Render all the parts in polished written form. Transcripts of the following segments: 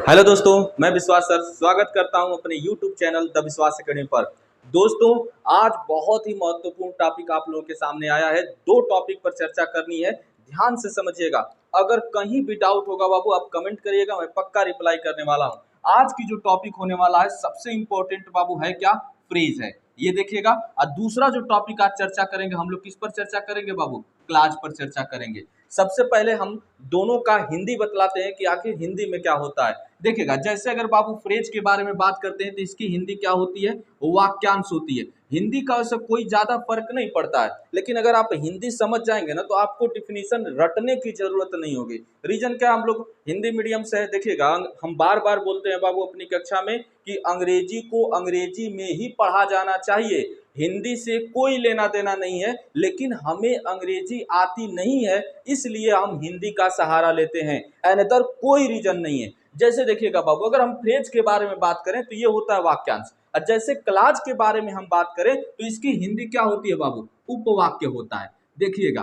Hello दोस्तों, मैं विश्वास सर स्वागत करता हूं अपने YouTube चैनल द विश्वास एकेडमी पर। दोस्तों, आज बहुत ही महत्वपूर्ण टॉपिक आप लोगों के सामने आया है। दो टॉपिक पर चर्चा करनी है, ध्यान से समझिएगा। अगर कहीं भी डाउट होगा बाबू आप कमेंट करिएगा, मैं पक्का रिप्लाई करने वाला हूं। आज की जो टॉपिक होने वाला है सबसे इंपॉर्टेंट बाबू है क्या? फ्रेज है, ये देखिएगा। और दूसरा जो टॉपिक आज चर्चा करेंगे हम लोग किस पर चर्चा करेंगे बाबू? क्लास पर चर्चा करेंगे। सबसे पहले हम दोनों का हिंदी बतलाते हैं कि आखिर हिंदी में क्या होता है। देखिएगा, जैसे अगर बाबू फ्रेज के बारे में बात करते हैं तो इसकी हिंदी क्या होती है? वाक्यांश होती है। हिंदी का वैसे कोई ज्यादा फर्क नहीं पड़ता है, लेकिन अगर आप हिंदी समझ जाएंगे ना तो आपको डिफिनीशन रटने की जरूरत नहीं होगी। रीजन क्या? हम लोग हिंदी मीडियम से है। देखिएगा, हम बार बार बोलते हैं बाबू अपनी कक्षा में कि अंग्रेजी को अंग्रेजी में ही पढ़ा जाना चाहिए। हिंदी से कोई लेना देना नहीं है, लेकिन हमें अंग्रेजी आती नहीं है, इसलिए हम हिंदी का सहारा लेते हैं। अनदर कोई रीजन नहीं है। जैसे देखिएगा बाबू, अगर हम फ्रेज के बारे में बात करें तो ये होता है वाक्यांश, और जैसे क्लाज के बारे में हम बात करें तो इसकी हिंदी क्या होती है बाबू? उपवाक्य होता है। देखिएगा,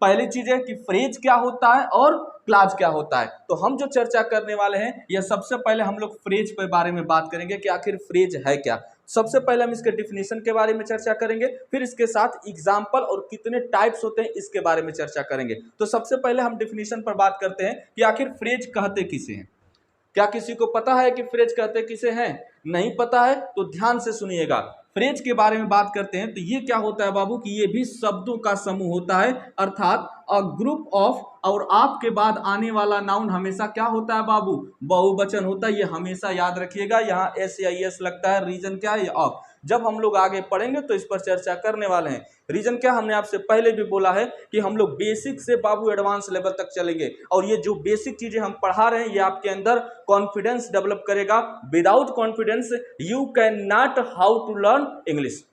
पहली चीज है कि फ्रेज क्या होता है और क्लाज क्या होता है। तो हम जो चर्चा करने वाले हैं यह सबसे पहले हम लोग फ्रेज के बारे में बात करेंगे कि आखिर फ्रेज है क्या। सबसे पहले हम इसके डिफिनेशन के बारे में चर्चा करेंगे, फिर इसके साथ एग्जाम्पल और कितने टाइप्स होते हैं इसके बारे में चर्चा करेंगे। तो सबसे पहले हम डिफिनेशन पर बात करते हैं कि आखिर फ्रेज कहते किसे हैं। क्या किसी को पता है कि फ्रेज कहते किसे हैं? नहीं पता है तो ध्यान से सुनिएगा। फ्रेज के बारे में बात करते हैं तो ये क्या होता है बाबू कि ये भी शब्दों का समूह होता है, अर्थात अ ग्रुप ऑफ, और आपके बाद आने वाला नाउन हमेशा क्या होता है बाबू? बहुवचन होता है। ये हमेशा याद रखिएगा, यहाँ एस या एस लगता है। रीजन क्या है? ऑफ। जब हम लोग आगे पढ़ेंगे तो इस पर चर्चा करने वाले हैं। रीजन क्या? हमने आपसे पहले भी बोला है कि हम लोग बेसिक से बाबू एडवांस लेवल तक चलेंगे, और ये जो बेसिक चीजें हम पढ़ा रहे हैं ये आपके अंदर कॉन्फिडेंस डेवलप करेगा। Without confidence you can not how to learn English.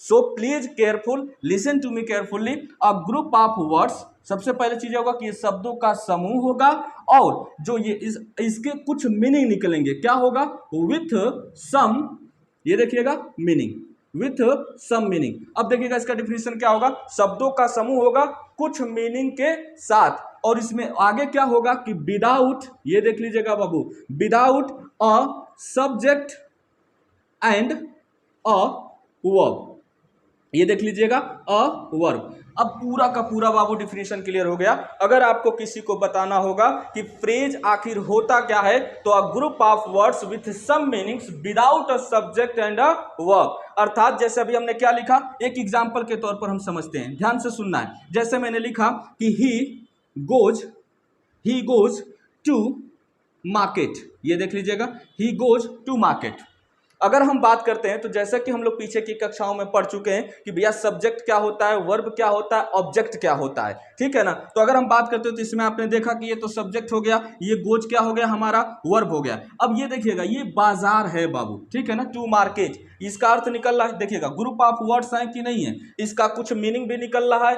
So please careful, listen to me carefully. A group of words, सबसे पहले चीज होगा कि ये शब्दों का समूह होगा, और जो ये इसके कुछ मीनिंग निकलेंगे। क्या होगा? विथ सम, ये देखिएगा मीनिंग, विथ सम मीनिंग। अब देखिएगा इसका डिफिनेशन क्या होगा? शब्दों का समूह होगा कुछ मीनिंग के साथ, और इसमें आगे क्या होगा कि विदाउट, ये देख लीजिएगा बाबू, without a subject and a verb, ये देख लीजिएगा अ वर्ब। अब पूरा का पूरा बाबू डिफिनेशन क्लियर हो गया। अगर आपको किसी को बताना होगा कि फ्रेज आखिर होता क्या है तो a group of words with some meanings without a subject and a verb. अर्थात जैसे अभी हमने क्या लिखा, एक एग्जांपल के तौर पर हम समझते हैं, ध्यान से सुनना है। जैसे मैंने लिखा कि ही गोज टू मार्केट, ये देख लीजिएगा, ही गोज टू मार्केट। अगर हम बात करते हैं तो जैसा कि हम लोग पीछे की कक्षाओं में पढ़ चुके हैं कि भैया सब्जेक्ट क्या होता है, वर्ब क्या होता है, ऑब्जेक्ट क्या होता है, ठीक है ना। तो अगर हम बात करते हैं तो इसमें आपने देखा कि ये तो सब्जेक्ट हो गया, ये गोज क्या हो गया हमारा? वर्ब हो गया। अब ये देखिएगा, ये बाजार है बाबू, ठीक है ना, टू मार्केट, इसका अर्थ निकल रहा है। देखिएगा ग्रुप ऑफ वर्ड्स है कि नहीं है, इसका कुछ मीनिंग भी निकल रहा है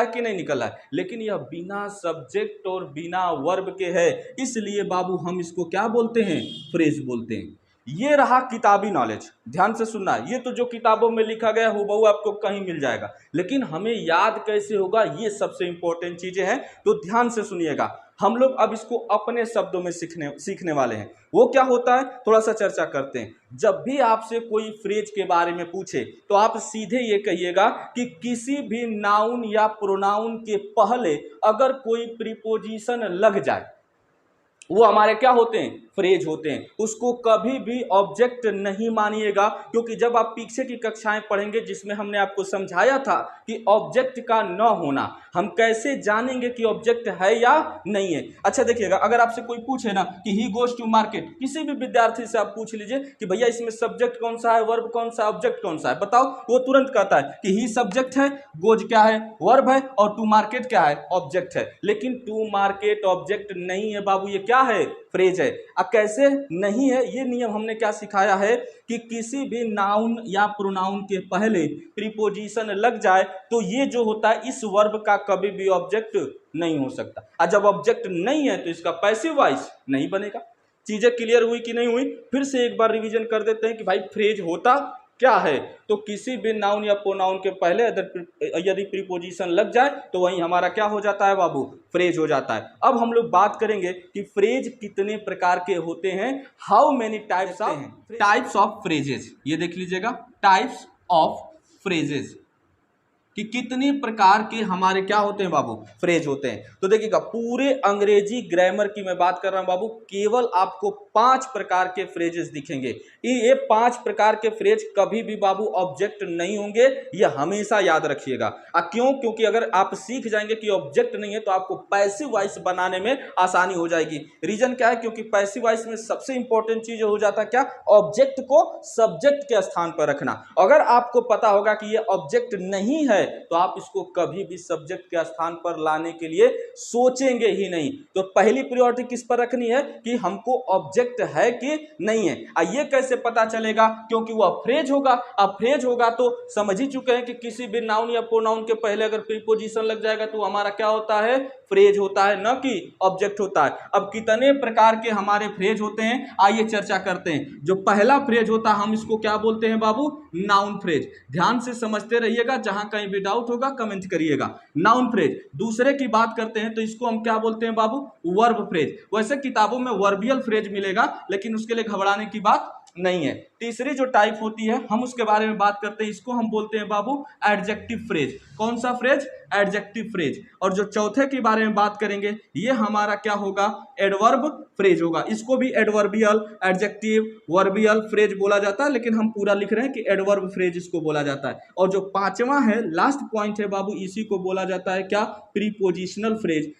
कि नहीं निकल रहा है, लेकिन यह बिना सब्जेक्ट और बिना वर्ब के है, इसलिए बाबू हम इसको क्या बोलते हैं? फ्रेज बोलते हैं। ये रहा किताबी नॉलेज, ध्यान से सुनना है। ये तो जो किताबों में लिखा गया हूबहू आपको कहीं मिल जाएगा, लेकिन हमें याद कैसे होगा ये सबसे इंपॉर्टेंट चीजें हैं। तो ध्यान से सुनिएगा, हम लोग अब इसको अपने शब्दों में सीखने वाले हैं। वो क्या होता है थोड़ा सा चर्चा करते हैं। जब भी आपसे कोई फ्रेज के बारे में पूछे तो आप सीधे ये कहिएगा कि किसी भी नाउन या प्रोनाउन के पहले अगर कोई प्रीपोजिशन लग जाए वो हमारे क्या होते हैं? फ्रेज होते हैं। उसको कभी भी ऑब्जेक्ट नहीं मानिएगा, क्योंकि जब आप पीछे की कक्षाएं पढ़ेंगे जिसमें हमने आपको समझाया था कि ऑब्जेक्ट का न होना, हम कैसे जानेंगे कि ऑब्जेक्ट है या नहीं है। अच्छा देखिएगा, अगर आपसे कोई पूछे ना कि ही गोज टू मार्केट, किसी भी विद्यार्थी से आप पूछ लीजिए कि भैया इसमें सब्जेक्ट कौन सा है, वर्ब कौन सा है, ऑब्जेक्ट कौन सा है, बताओ। वो तुरंत कहता है कि ही सब्जेक्ट है, गोज क्या है, वर्ब है, और टू मार्केट क्या है, ऑब्जेक्ट है। लेकिन टू मार्केट ऑब्जेक्ट नहीं है बाबू, ये क्या है? फ्रेज है। अब कैसे नहीं है, ये नियम हमने क्या सिखाया है कि किसी भी नाउन या प्रोनाउन के पहले प्रीपोजिशन लग जाए तो ये जो होता है इस वर्ब का कभी भी ऑब्जेक्ट नहीं हो सकता, और जब ऑब्जेक्ट नहीं है तो इसका पैसिव वॉइस नहीं बनेगा। चीजें क्लियर हुई कि नहीं हुई? फिर से एक बार रिवीजन कर देते हैं कि भाई फ्रेज होता क्या है, तो किसी भी नाउन या प्रोनाउन के पहले यदि प्रीपोजिशन लग जाए तो वही हमारा क्या हो जाता है बाबू, फ्रेज हो जाता है। अब हम लोग बात करेंगे कि फ्रेज कितने प्रकार के होते हैं, how many types of phrases. ये देख लीजिएगा, टाइप्स ऑफ फ्रेजेस कि कितनी प्रकार के हमारे क्या होते हैं बाबू, फ्रेज होते हैं। तो देखिएगा, पूरे अंग्रेजी ग्रामर की मैं बात कर रहा हूं बाबू, केवल आपको 5 प्रकार के फ्रेजेस दिखेंगे। ये 5 प्रकार के फ्रेज कभी भी बाबू ऑब्जेक्ट नहीं होंगे, ये हमेशा याद रखिएगा। क्यों? क्योंकि अगर आप सीख जाएंगे कि ऑब्जेक्ट नहीं है तो आपको पैसिव वॉइस बनाने में आसानी हो जाएगी। रीजन क्या है? क्योंकि पैसिव वॉइस में सबसे इंपॉर्टेंट चीज हो जाता है क्या, ऑब्जेक्ट को सब्जेक्ट के स्थान पर रखना। अगर आपको पता होगा कि ये ऑब्जेक्ट नहीं है तो आप इसको कभी भी सब्जेक्ट के स्थान पर लाने के लिए सोचेंगे ही नहीं। तो पहली प्रायोरिटी किस पर रखनी है कि हमको ऑब्जेक्ट है कि नहीं है। ये कैसे पता चलेगा? क्योंकि वह फ्रेज होगा। अब फ्रेज होगा तो समझ ही चुके हैं कि किसी भी नाउन या प्रोनाउन के पहले अगर प्रीपोजिशन लग जाएगा तो हमारा क्या होता है, फ्रेज होता है, न कि ऑब्जेक्ट होता है। अब कितने प्रकार के हमारे फ्रेज होते हैं, आइए चर्चा करते हैं। जो पहला फ्रेज होता है हम इसको क्या बोलते हैं बाबू, नाउन फ्रेज। ध्यान से समझते रहिएगा, जहां कहीं भी डाउट होगा कमेंट करिएगा। Noun phrase. दूसरे की बात करते हैं तो इसको हम क्या बोलते हैं बाबू, वर्ब फ्रेज। वैसे किताबों में वर्बियल फ्रेज मिलेगा, लेकिन उसके लिए घबराने की बात नहीं है। तीसरी जो टाइप होती है हम उसके बारे में बात करते हैं, इसको हम बोलते हैं बाबू एडजेक्टिव फ्रेज। कौन सा फ्रेज? Adjective phrase. और जो चौथे के बारे में बात करेंगे ये हमारा क्या होगा, एडवर्ब फ्रेज होगा। इसको भी एडवर्बियल, एडजेक्टिव, वर्बियल फ्रेज बोला जाता है, लेकिन हम पूरा लिख रहे हैं कि एडवर्ब फ्रेज इसको बोला जाता है। और जो पांचवा है, लास्ट पॉइंट है बाबू, इसी को बोला जाता है क्या, प्रीपोजिशनल फ्रेज।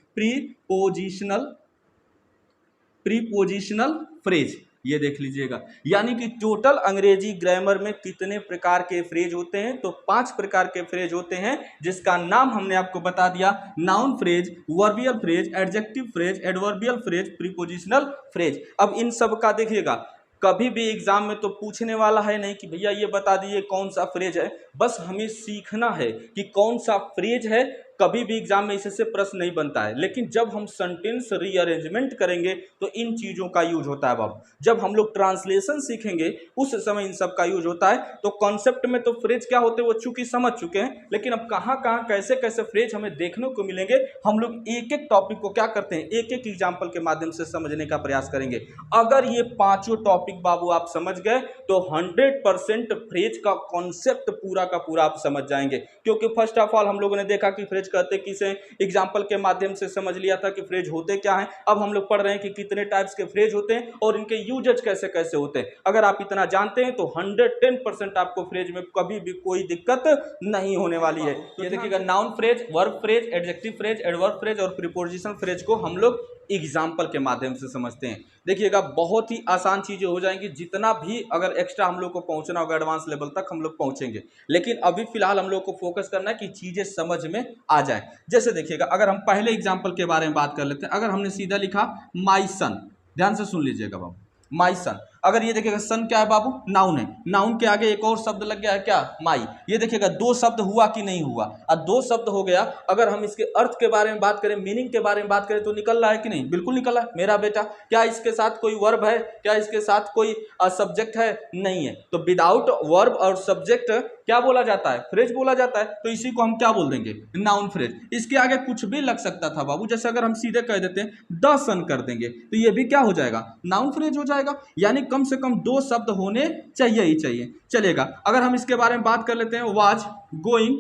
प्रीपोजिशनल फ्रेज, ये देख लीजिएगा। यानी कि टोटल अंग्रेजी ग्रामर में कितने प्रकार के फ्रेज होते हैं, तो 5 प्रकार के फ्रेज होते हैं, जिसका नाम हमने आपको बता दिया, noun phrase, verbal phrase, adjective phrase, adverbial phrase, prepositional phrase. अब इन सब का देखिएगा, कभी भी एग्जाम में तो पूछने वाला है नहीं कि भैया ये बता दीजिए कौन सा फ्रेज है, बस हमें सीखना है कि कौन सा फ्रेज है। कभी भी एग्जाम में इससे प्रश्न नहीं बनता है, लेकिन जब हम सेंटेंस रीअरेंजमेंट करेंगे तो इन चीज़ों का यूज होता है बाबू। जब हम लोग ट्रांसलेशन सीखेंगे उस समय इन सब का यूज होता है। तो कॉन्सेप्ट में तो फ्रेज क्या होते हैं वो चूंकि समझ चुके हैं, लेकिन अब कहाँ कहाँ कैसे कैसे फ्रेज हमें देखने को मिलेंगे, हम लोग एक एक टॉपिक को क्या करते हैं, एक एक एग्जाम्पल के माध्यम से समझने का प्रयास करेंगे। अगर ये पांचों टॉपिक बाबू आप समझ गए तो 100% फ्रेज का कॉन्सेप्ट पूरा का पूरा आप समझ जाएंगे। क्योंकि फर्स्ट ऑफ ऑल हम लोगों ने देखा कि फ्रेज कहते किसे, एग्जाम्पल के माध्यम से समझ लिया था कि फ्रेज होते क्या हैं। अब हम लोग पढ़ रहे हैं कि कितने टाइप्स के फ्रेज होते हैं और इनके यूजेज कैसे कैसे होते हैं। अगर आप इतना जानते हैं तो 110% आपको फ्रेज में कभी भी कोई दिक्कत नहीं होने वाली है। ये देखिएगा, noun phrase, verb phrase, adjective phrase, adverb phrase और प्रीपोजिशन फ्रेज को हम लोग एग्जाम्पल के माध्यम से समझते हैं। देखिएगा, बहुत ही आसान चीजें हो जाएंगी। जितना भी अगर एक्स्ट्रा हम लोग को पहुंचना होगा एडवांस लेवल तक हम लोग पहुंचेंगे, लेकिन अभी फिलहाल हम लोग को फोकस करना है कि चीजें समझ में आ जाए। जैसे देखिएगा, अगर हम पहले एग्जाम्पल के बारे में बात कर लेते हैं, अगर हमने सीधा लिखा माई सन, ध्यान से सुन लीजिएगा बाबू, माई सन। अगर ये देखिएगा सन क्या है बाबू, नाउन है, नाउन के आगे एक और शब्द लग गया है क्या, माई। ये देखिएगा दो शब्द हुआ कि नहीं हुआ, और दो शब्द हो गया। अगर हम इसके अर्थ के बारे में बात करें, मीनिंग के बारे में बात करें तो निकल रहा है कि नहीं, बिल्कुल निकल रहा है। मेरा बेटा, क्या इसके साथ कोई वर्ब है, क्या इसके साथ कोई सब्जेक्ट है, नहीं है। तो विदाउट वर्ब और सब्जेक्ट क्या बोला जाता है, फ्रेज बोला जाता है। तो इसी को हम क्या बोल देंगे, नाउन फ्रेज। इसके आगे कुछ भी लग सकता था बाबू, जैसे अगर हम सीधे कह देते हैं द सन कर देंगे तो ये भी क्या हो जाएगा, नाउन फ्रेज हो जाएगा। यानी कम से कम दो शब्द होने चाहिए ही चाहिए, चलेगा। अगर हम इसके बारे में बात कर लेते हैं, वाज गोइंग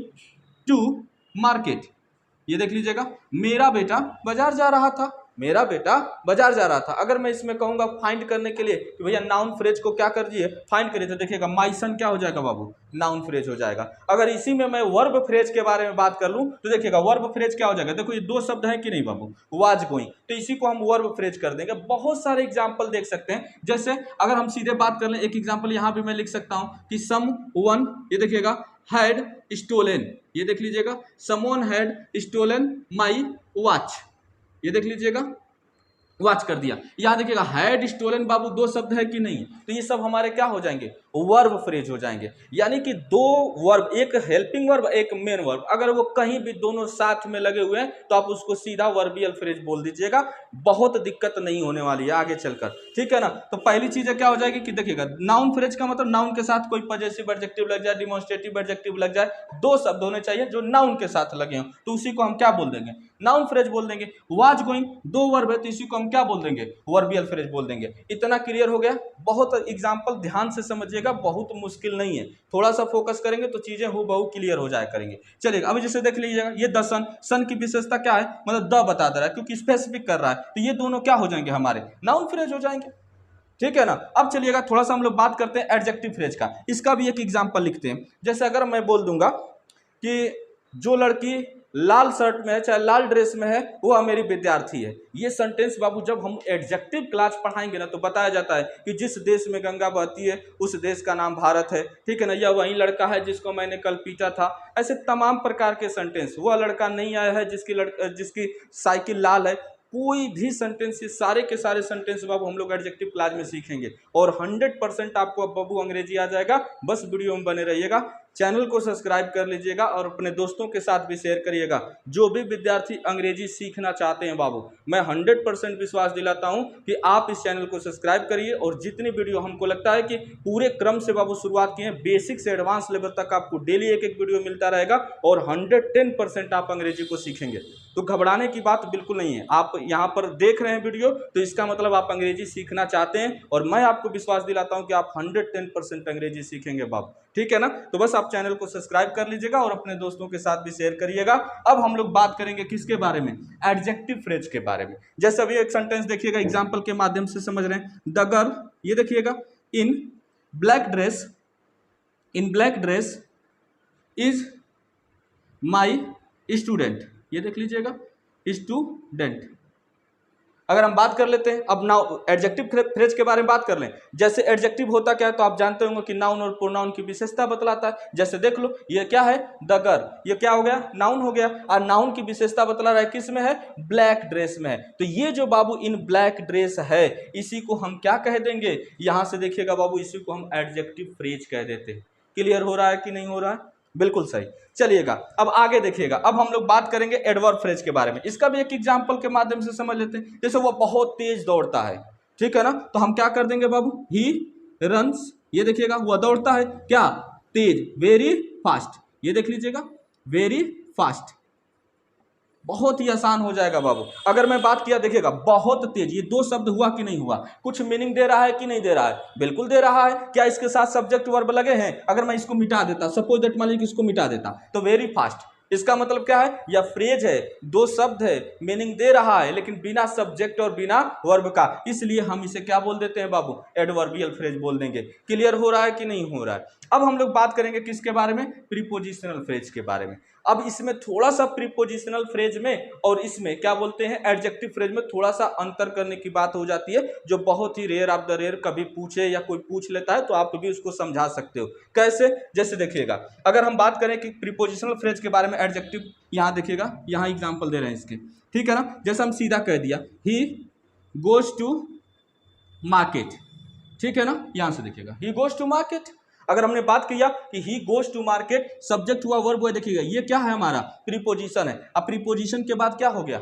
टू मार्केट। ये देख लीजिएगा, मेरा बेटा बाजार जा रहा था, मेरा बेटा बाजार जा रहा था। अगर मैं इसमें कहूंगा फाइंड करने के लिए कि भैया नाउन फ्रेज को क्या कर दिए, फाइंड करिए, तो देखिएगा माई सन क्या हो जाएगा बाबू, नाउन फ्रेज हो जाएगा। अगर इसी में मैं वर्ब फ्रेज के बारे में बात कर लूं तो देखिएगा वर्ब फ्रेज क्या हो जाएगा, देखो ये दो शब्द है कि नहीं बाबू, वाज गोइंग, तो इसी को हम वर्ब फ्रेज कर देंगे। बहुत सारे एग्जाम्पल देख सकते हैं। जैसे अगर हम सीधे बात कर लें, एक एग्जाम्पल यहां भी मैं लिख सकता हूं कि सम वन, ये देखिएगा, हैड स्टोलन, ये देख लीजिएगा, someone had stolen my watch, ये देख लीजिएगा, वॉच कर दिया। यहाँ देखिएगा हैड स्टोलन बाबू दो शब्द है कि नहीं, तो ये सब हमारे क्या हो जाएंगे, वर्ब फ्रेज हो जाएंगे। यानी कि दो वर्ब, एक हेल्पिंग वर्ब एक मेन वर्ब, अगर वो कहीं भी दोनों साथ में लगे हुए हैं तो आप उसको सीधा वर्बियल फ्रेज बोल दीजिएगा, बहुत दिक्कत नहीं होने वाली है आगे चलकर, ठीक है ना। तो पहली चीज क्या हो जाएगी कि देखिएगा नाउन फ्रेज का मतलब नाउन के साथ कोई पजेसिव एडजेक्टिव लग जाए, डिमॉन्स्ट्रेटिव एडजेक्टिव लग जाए, दो शब्द होने चाहिए जो नाउन के साथ लगे हों, तो उसी को हम क्या बोल देंगे, नाउन फ्रेज बोल देंगे। वाज गोइंग दो वर्ब है तो इसी को हम क्या बोल देंगे, वर्बियल फ्रेज बोल देंगे। इतना क्लियर हो गया। बहुत एग्जांपल ध्यान से समझिएगा, बहुत मुश्किल नहीं है, थोड़ा सा फोकस करेंगे तो चीजें हूबहू क्लियर हो जाया करेंगे। चलिए अभी जैसे देख लीजिएगा, ये द सन, सन की विशेषता क्या है, मतलब द बता दे रहा है क्योंकि स्पेसिफिक कर रहा है, तो ये दोनों क्या हो जाएंगे, हमारे नाउन फ्रेज हो जाएंगे, ठीक है ना। अब चलिएगा थोड़ा सा हम लोग बात करते हैं एडजेक्टिव फ्रेज का, इसका भी एक एग्जांपल लिखते हैं। जैसे अगर मैं बोल दूंगा कि जो लड़की लाल शर्ट में है, चाहे लाल ड्रेस में है, वह मेरी विद्यार्थी है। ये सेंटेंस बाबू जब हम एडजेक्टिव क्लास पढ़ाएंगे ना तो बताया जाता है कि जिस देश में गंगा बहती है उस देश का नाम भारत है, ठीक है ना, या वही लड़का है जिसको मैंने कल पीटा था। ऐसे तमाम प्रकार के सेंटेंस, वह लड़का नहीं आया है जिसकी साइकिल लाल है, कोई भी सेंटेंस, ये सारे के सारे सेंटेंस बाबू हम लोग एडजेक्टिव क्लास में सीखेंगे और 100% आपको अब बाबू अंग्रेजी आ जाएगा। बस वीडियो में बने रहिएगा, चैनल को सब्सक्राइब कर लीजिएगा और अपने दोस्तों के साथ भी शेयर करिएगा। जो भी विद्यार्थी अंग्रेजी सीखना चाहते हैं बाबू, मैं 100% विश्वास दिलाता हूं कि आप इस चैनल को सब्सक्राइब करिए और जितनी वीडियो हमको लगता है कि पूरे क्रम से बाबू शुरुआत किए हैं, बेसिक से एडवांस लेवल तक आपको डेली एक एक वीडियो मिलता रहेगा और 110% आप अंग्रेजी को सीखेंगे। तो घबराने की बात बिल्कुल नहीं है। आप यहाँ पर देख रहे हैं वीडियो तो इसका मतलब आप अंग्रेजी सीखना चाहते हैं और मैं आपको विश्वास दिलाता हूं कि आप 110% अंग्रेजी सीखेंगे बाबू, ठीक है ना। तो बस आप चैनल को सब्सक्राइब कर लीजिएगा और अपने दोस्तों के साथ भी शेयर करिएगा। अब हम लोग बात करेंगे किसके बारे में, एडजेक्टिव फ्रेज के बारे में। जैसे अभी एक सेंटेंस देखिएगा, एग्जांपल के माध्यम से समझ रहे हैं। द गर्ल, ये देखिएगा, in black dress is my student, ये देख लीजिएगा, स्टूडेंट। अगर हम बात कर लेते हैं अब नाउन एडजेक्टिव फ्रेज के बारे में बात कर लें। जैसे एडजेक्टिव होता क्या है तो आप जानते होंगे कि नाउन और प्रोनाउन की विशेषता बतलाता है। जैसे देख लो, ये क्या है, द गर्ल, ये क्या हो गया, नाउन हो गया, और नाउन की विशेषता बतला रहा है किस में है, ब्लैक ड्रेस में है। तो ये जो बाबू इन ब्लैक ड्रेस है, इसी को हम क्या कह देंगे, यहां से देखिएगा बाबू, इसी को हम एडजेक्टिव फ्रेज कह देते हैं। क्लियर हो रहा है कि नहीं हो रहा है, बिल्कुल सही। चलिएगा अब आगे देखिएगा, अब हम लोग बात करेंगे एडवर्ब फ्रेज के बारे में। इसका भी एक एग्जांपल के माध्यम से समझ लेते हैं। जैसे वो बहुत तेज दौड़ता है, ठीक है ना, तो हम क्या कर देंगे बाबू, ही रन्स, ये देखिएगा, वह दौड़ता है क्या, तेज, वेरी फास्ट, ये देख लीजिएगा, वेरी फास्ट। बहुत ही आसान हो जाएगा बाबू। अगर मैं बात किया, देखिएगा, बहुत तेज, ये दो शब्द हुआ कि नहीं हुआ, कुछ मीनिंग दे रहा है कि नहीं दे रहा है, बिल्कुल दे रहा है। क्या इसके साथ सब्जेक्ट वर्ब लगे हैं? अगर मैं इसको मिटा देता, सपोज दैट मान लीजिए इसको मिटा देता, तो वेरी फास्ट, इसका मतलब क्या है, यह फ्रेज है, दो शब्द है, मीनिंग दे रहा है लेकिन बिना सब्जेक्ट और बिना वर्ब का, इसलिए हम इसे क्या बोल देते हैं बाबू, एडवर्बियल फ्रेज बोल देंगे। क्लियर हो रहा है कि नहीं हो रहा है। अब हम लोग बात करेंगे किसके बारे में, प्रीपोजिशनल फ्रेज के बारे में। अब इसमें थोड़ा सा प्रीपोजिशनल फ्रेज में और इसमें क्या बोलते हैं, एडजेक्टिव फ्रेज में थोड़ा सा अंतर करने की बात हो जाती है, जो बहुत ही रेयर ऑफ द रेयर कभी पूछे या कोई पूछ लेता है तो आप भी उसको समझा सकते हो। कैसे, जैसे देखिएगा, अगर हम बात करें कि प्रीपोजिशनल फ्रेज के बारे में एडजेक्टिव, यहाँ देखिएगा, यहाँ एग्जाम्पल दे रहे हैं इसके, ठीक है ना। जैसे हम सीधा कह दिया, ही गोज टू मार्केट, ठीक है ना, यहां से देखिएगा, ही गोज टू मार्केट। अगर हमने बात किया कि he goes to market, subject हुआ, वर्ब हुआ, देखिएगा ये क्या है, हमारा प्रीपोजिशन है। अब प्रीपोजिशन के बाद क्या हो गया,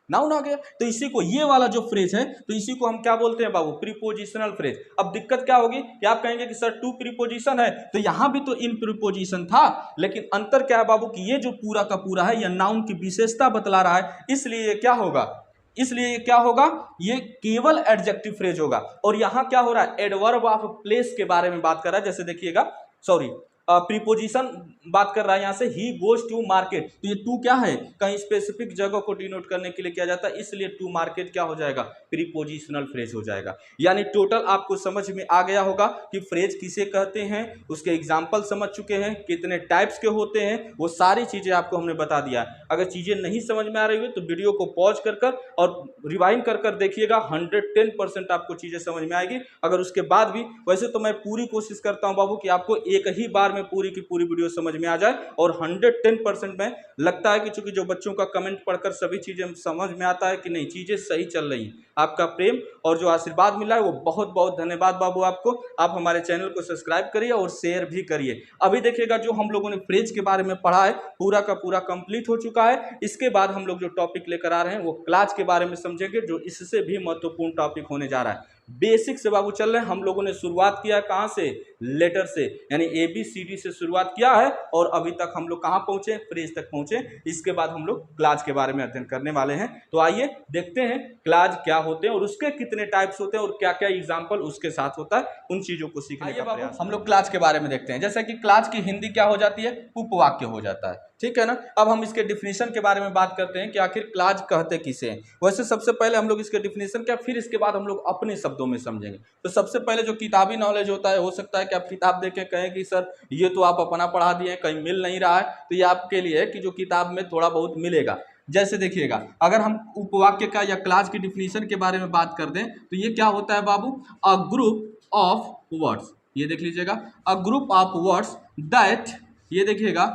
नाउन आ गया। तो इसी को, ये वाला जो फ्रेज है, तो इसी को हम क्या बोलते हैं बाबू, प्रीपोजिशनल फ्रेज। अब दिक्कत क्या होगी कि आप कहेंगे कि सर टू प्रीपोजिशन है, तो यहां भी तो इन प्रीपोजिशन था, लेकिन अंतर क्या है बाबू कि ये जो पूरा का पूरा है, यह नाउन की विशेषता बतला रहा है, इसलिए ये क्या होगा, इसलिए क्या होगा, ये केवल एडजेक्टिव फ्रेज होगा। और यहां क्या हो रहा है, एडवर्ब ऑफ प्लेस के बारे में बात कर रहा है। जैसे देखिएगा, सॉरी, प्रीपोजिशन बात कर रहा है यहाँ से, ही गोज टू मार्केट, तो ये टू क्या है, कहीं स्पेसिफिक जगह को डिनोट करने के लिए किया जाता है, इसलिए टू मार्केट क्या हो जाएगा, प्रीपोजिशनल फ्रेज हो जाएगा। यानी टोटल आपको समझ में आ गया होगा कि फ्रेज किसे कहते हैं, उसके एग्जाम्पल समझ चुके हैं, कितने टाइप्स के होते हैं, वो सारी चीजें आपको हमने बता दिया। अगर चीजें नहीं समझ में आ रही हुई तो वीडियो को पॉज कर और रिवाइंड कर देखिएगा, 110% आपको चीजें समझ में आएगी। अगर उसके बाद भी, वैसे तो मैं पूरी कोशिश करता हूं बाबू कि आपको एक ही बार में पूरी की पूरी वीडियो समझ में आ जाए। और 110% में लगता है कि चूंकि जो बच्चों का कमेंट पढ़कर सभी चीजें समझ में आता है कि नहीं चीजें सही चल रही हैं। आपका प्रेम और जो आशीर्वाद मिला है वो बहुत बहुत धन्यवाद बाबू आपको। आप हमारे चैनल को सब्सक्राइब करिए और शेयर भी करिए। अभी देखिएगा जो हम लोगों ने फ्रेज के बारे में पढ़ा है पूरा का पूरा कंप्लीट हो चुका है। इसके बाद हम लोग जो टॉपिक लेकर आ रहे हैं वो क्लास के बारे में समझेंगे, जो इससे भी महत्वपूर्ण टॉपिक होने जा रहा है। बेसिक से बाबू चल रहे हैं। हम लोगों ने शुरुआत किया कहां से? लेटर से, यानी ABCD से शुरुआत किया है और अभी तक हम लोग कहां पहुंचे? फ्रेज तक पहुंचे। इसके बाद हम लोग क्लास के बारे में अध्ययन करने वाले हैं। तो आइए देखते हैं क्लास क्या होते हैं और उसके कितने टाइप्स होते हैं और क्या क्या एग्जाम्पल उसके साथ होता है, उन चीजों को सीखने का प्रयास हम लोग क्लास के बारे में देखते हैं। जैसे कि क्लास की हिंदी क्या हो जाती है? उपवाक्य हो जाता है, ठीक है ना। अब हम इसके डिफिनीशन के बारे में बात करते हैं कि आखिर क्लास कहते किसे हैं। वैसे सबसे पहले हम लोग इसके डिफिनीशन क्या, फिर इसके बाद हम लोग अपने शब्दों में समझेंगे। तो सबसे पहले जो किताबी नॉलेज होता है, हो सकता है कि आप किताब देख के कहें कि सर ये तो आप अपना पढ़ा दिए, कहीं मिल नहीं रहा है। तो ये आपके लिए है कि जो किताब में थोड़ा बहुत मिलेगा। जैसे देखिएगा, अगर हम उपवाक्य का या क्लास की डिफिनीशन के बारे में बात कर दें तो ये क्या होता है बाबू? अ ग्रुप ऑफ वर्ड्स, ये देख लीजिएगा, अ ग्रुप ऑफ वर्ड्स दैट, ये देखिएगा,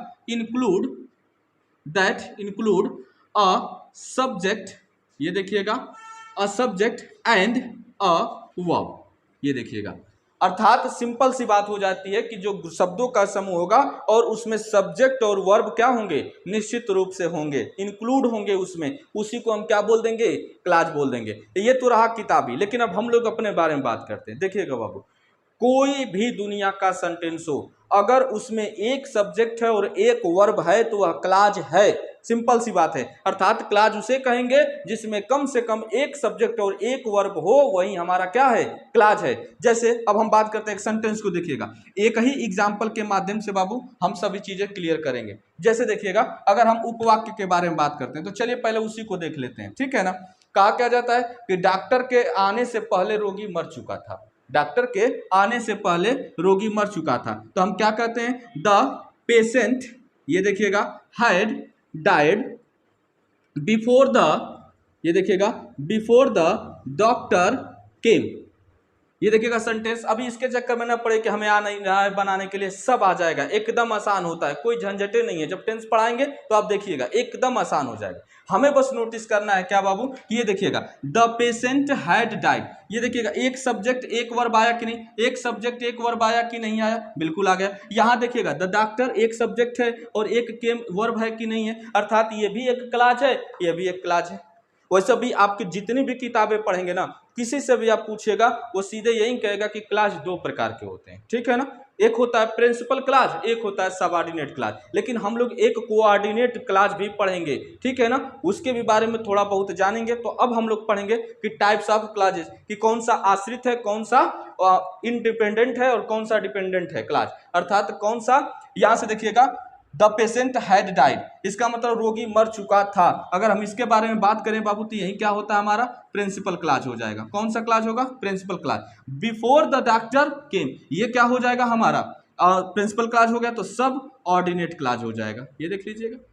दैट इंक्लूड अ सब्जेक्ट, ये देखिएगा, अ सब्जेक्ट एंड अ वर्ब, ये देखिएगा। अर्थात सिंपल सी बात हो जाती है कि जो शब्दों का समूह होगा और उसमें सब्जेक्ट और वर्ब क्या होंगे? निश्चित रूप से होंगे, इंक्लूड होंगे उसमें, उसी को हम क्या बोल देंगे? क्लास बोल देंगे। ये तो रहा किताबी। लेकिन अब हम लोग अपने बारे में बात करते हैं। देखिएगा बाबू, कोई भी दुनिया का सेंटेंस हो, अगर उसमें एक सब्जेक्ट है और एक वर्ब है तो वह क्लाज है। सिंपल सी बात है। अर्थात क्लाज उसे कहेंगे जिसमें कम से कम एक सब्जेक्ट और एक वर्ब हो, वही हमारा क्या है? क्लाज है। जैसे अब हम बात करते हैं एक सेंटेंस को, देखिएगा एक ही एग्जांपल के माध्यम से बाबू हम सभी चीजें क्लियर करेंगे। जैसे देखिएगा, अगर हम उपवाक्य के बारे में बात करते हैं तो चलिए पहले उसी को देख लेते हैं, ठीक है ना। कहा क्या जाता है कि डॉक्टर के आने से पहले रोगी मर चुका था। डॉक्टर के आने से पहले रोगी मर चुका था। तो हम क्या कहते हैं? द पेशेंट, ये देखिएगा, हैड डाइड बिफोर द, ये देखिएगा, बिफोर द डॉक्टर केम। ये देखिएगा सेंटेंस। अभी इसके चक्कर में ना पड़े कि हमें आ नहीं रहा है बनाने के लिए, सब आ जाएगा, एकदम आसान होता है, कोई झंझटे नहीं है। जब टेंस पढ़ाएंगे तो आप देखिएगा एकदम आसान हो जाएगा। हमें बस नोटिस करना है क्या बाबू? ये देखिएगा, द पेशेंट हैड डाइड, ये देखिएगा एक सब्जेक्ट एक वर्ब आया कि नहीं? एक सब्जेक्ट एक वर्ब आया कि नहीं आया? बिल्कुल आ गया। यहां देखिएगा द डॉक्टर एक सब्जेक्ट है और एक केम वर्ब है कि नहीं है? अर्थात ये भी एक क्लास है, ये भी एक क्लास है। वैसे भी आपकी जितनी भी किताबें पढ़ेंगे ना, किसी से भी आप पूछेगा वो सीधे यही कहेगा कि क्लास दो प्रकार के होते हैं, ठीक है ना। एक होता है प्रिंसिपल क्लास, एक होता है सबऑर्डिनेट क्लास। लेकिन हम लोग एक कोऑर्डिनेट क्लास भी पढ़ेंगे, ठीक है ना, उसके भी बारे में थोड़ा बहुत जानेंगे। तो अब हम लोग पढ़ेंगे कि टाइप्स ऑफ क्लासेस, कि कौन सा आश्रित है, कौन सा इंडिपेंडेंट है और कौन सा डिपेंडेंट है क्लास। अर्थात कौन सा, यहां से देखिएगा, द पेशेंट हैड डाइड, इसका मतलब रोगी मर चुका था। अगर हम इसके बारे में बात करें बाबू तो यही क्या होता है हमारा? प्रिंसिपल क्लास हो जाएगा। कौन सा क्लास होगा? Principal class. Before the doctor came, ये क्या हो जाएगा हमारा? प्रिंसिपल क्लास हो गया तो सब ऑर्डिनेट क्लास हो जाएगा। ये देख लीजिएगा।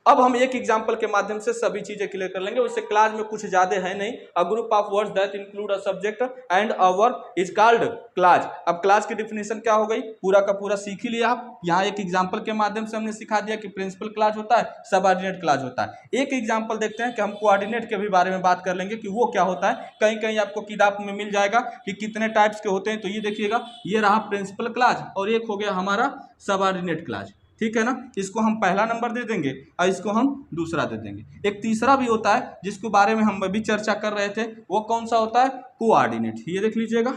अब हम एक एग्जांपल के माध्यम से सभी चीजें क्लियर कर लेंगे। वैसे क्लास में कुछ ज्यादा है नहीं। अ group of words that include a subject and a verb is called class. अब क्लास की डिफिनेशन क्या हो गई? पूरा का पूरा सीख ही लिया आप। यहाँ एक एग्जांपल के माध्यम से हमने सिखा दिया कि प्रिंसिपल क्लास होता है, सबऑर्डिनेट क्लास होता है। एक एग्जांपल देखते हैं कि हम कोऑर्डिनेट के भी बारे में बात कर लेंगे कि वो क्या होता है। कहीं कहीं आपको किताब में मिल जाएगा कि कितने टाइप्स के होते हैं। तो ये देखिएगा, ये रहा प्रिंसिपल क्लास और एक हो गया हमारा सबऑर्डिनेट क्लास, ठीक है ना। इसको हम पहला नंबर दे देंगे और इसको हम दूसरा दे देंगे। एक तीसरा भी होता है जिसके बारे में हम अभी चर्चा कर रहे थे, वो कौन सा होता है? कोऑर्डिनेट। ये देख लीजिएगा,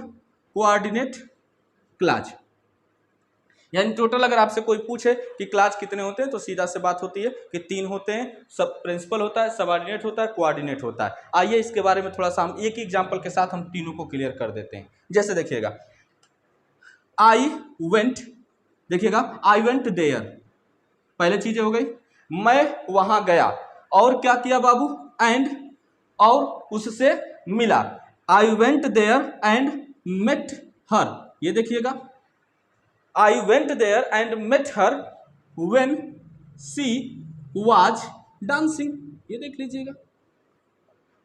कोऑर्डिनेट क्लास। यानी टोटल अगर आपसे कोई पूछे कि क्लास कितने होते हैं तो सीधा से बात होती है कि 3 होते हैं। सब प्रिंसिपल होता है, सबऑर्डिनेट होता है, कोऑर्डिनेट होता है। आइए इसके बारे में थोड़ा सा हम एक एग्जांपल के साथ हम तीनों को क्लियर कर देते हैं। जैसे देखिएगा, आई वेंट, देखिएगा आई वेंट देयर, पहले चीजें हो गई, मैं वहां गया, और क्या किया बाबू? एंड, और उससे मिला। I went there and met her, ये देखिएगा, I went there and met her when she was dancing, ये देख लीजिएगा।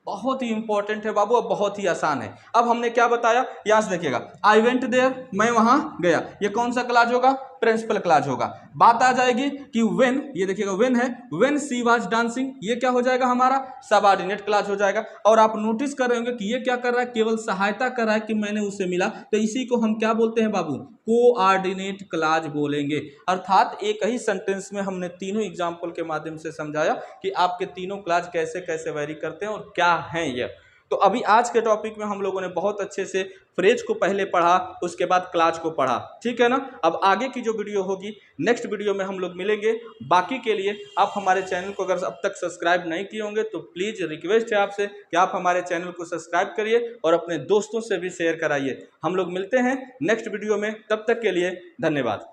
बहुत ही इंपॉर्टेंट है बाबू, अब बहुत ही आसान है। अब हमने क्या बताया, यहां से देखिएगा, आई वेंट देयर, मैं वहां गया, ये कौन सा क्लॉज होगा, प्रिंसिपल क्लॉज होगा। बात आ जाएगी कि व्हेन, ये देखिएगा व्हेन है, व्हेन शी वाज डांसिंग, ये क्या हो जाएगा हमारा सबऑर्डिनेट क्लॉज हो जाएगा। और आप नोटिस कर रहे होंगे कि ये क्या कर रहा है, केवल सहायता कर रहा है कि मैंने उसे मिला, तो इसी को हम क्या बोलते हैं बाबू, कोऑर्डिनेट क्लॉज बोलेंगे। अर्थात एक ही सेंटेंस में हमने तीनों एग्जाम्पल के माध्यम से समझाया कि आपके तीनों क्लॉज कैसे कैसे वेरी करते हैं और क्या हैं ये। तो अभी आज के टॉपिक में हम लोगों ने बहुत अच्छे से फ्रेज को पहले पढ़ा, उसके बाद क्लॉज को पढ़ा, ठीक है ना। अब आगे की जो वीडियो होगी, नेक्स्ट वीडियो में हम लोग मिलेंगे। बाकी के लिए आप हमारे चैनल को अगर अब तक सब्सक्राइब नहीं किए होंगे तो प्लीज़ रिक्वेस्ट है आपसे कि आप हमारे चैनल को सब्सक्राइब करिए और अपने दोस्तों से भी शेयर कराइए। हम लोग मिलते हैं नेक्स्ट वीडियो में, तब तक के लिए धन्यवाद।